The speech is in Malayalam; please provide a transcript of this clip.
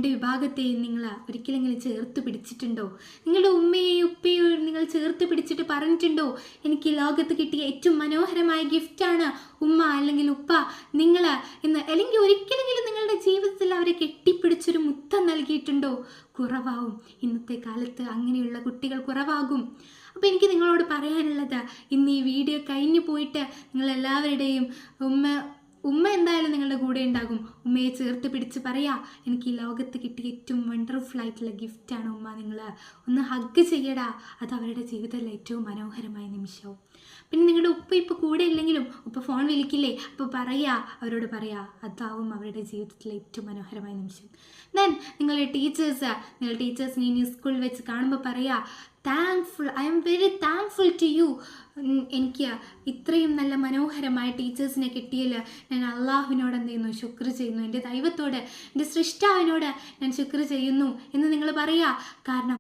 രണ്ട് വിഭാഗത്തെയും നിങ്ങൾ ഒരിക്കലെങ്കിലും ചേർത്ത് പിടിച്ചിട്ടുണ്ടോ? നിങ്ങളുടെ ഉമ്മയെയും ഉപ്പയെയും നിങ്ങൾ ചേർത്ത് പിടിച്ചിട്ട് പറഞ്ഞിട്ടുണ്ടോ, എനിക്ക് ഈ ലോകത്ത് കിട്ടിയ ഏറ്റവും മനോഹരമായ ഗിഫ്റ്റാണ് ഉമ്മ അല്ലെങ്കിൽ ഉപ്പ നിങ്ങൾ എന്ന്? അല്ലെങ്കിൽ ഒരിക്കലെങ്കിലും നിങ്ങളുടെ ജീവിതത്തിൽ അവരെ കെട്ടിപ്പിടിച്ചൊരു മുത്തം നൽകിയിട്ടുണ്ടോ? കുറവാകും. ഇന്നത്തെ കാലത്ത് അങ്ങനെയുള്ള കുട്ടികൾ കുറവാകും. അപ്പോൾ എനിക്ക് നിങ്ങളോട് പറയാനുള്ളത്, ഇന്ന് ഈ വീഡിയോ കഴിഞ്ഞു പോയിട്ട് നിങ്ങളെല്ലാവരുടെയും ഉമ്മ എന്തായാലും നിങ്ങളുടെ കൂടെ ഉണ്ടാകും. ഉമ്മയെ ചേർത്ത് പിടിച്ച് പറയാ, എനിക്ക് ഈ ലോകത്ത് കിട്ടിയ ഏറ്റവും വണ്ടർഫുൾ ആയിട്ടുള്ള ഗിഫ്റ്റാണ് ഉമ്മ, നിങ്ങൾ ഒന്ന് ഹഗ് ചെയ്യടാ. അത് അവരുടെ ജീവിതത്തിലെ ഏറ്റവും മനോഹരമായ നിമിഷവും. പിന്നെ നിങ്ങളുടെ ഉപ്പ ഇപ്പോൾ കൂടെ ഇല്ലെങ്കിലും ഉപ്പ ഫോൺ വിളിക്കില്ലേ, അപ്പോൾ അവരോട് പറയാ, അതാവും അവരുടെ ജീവിതത്തിലെ ഏറ്റവും മനോഹരമായ നിമിഷം. ദെൻ നിങ്ങളുടെ ടീച്ചേഴ്സിനെ ഇനി സ്കൂളിൽ വെച്ച് കാണുമ്പോൾ പറയാ, I am very thankful to you. എനിക്ക് ഇത്രയും നല്ല മനോഹരമായ ടീച്ചേഴ്സിനെ കിട്ടിയതിൽ ഞാൻ അള്ളാഹുവിനോട് എന്ത് ചെയ്യുന്നു, ശുക്ർ ചെയ്യുന്നു. എൻ്റെ ദൈവത്തോട്, എൻ്റെ സൃഷ്ടാവിനോട് ഞാൻ ശുക്ർ ചെയ്യുന്നു എന്ന് നിങ്ങൾ പറയാ. കാരണം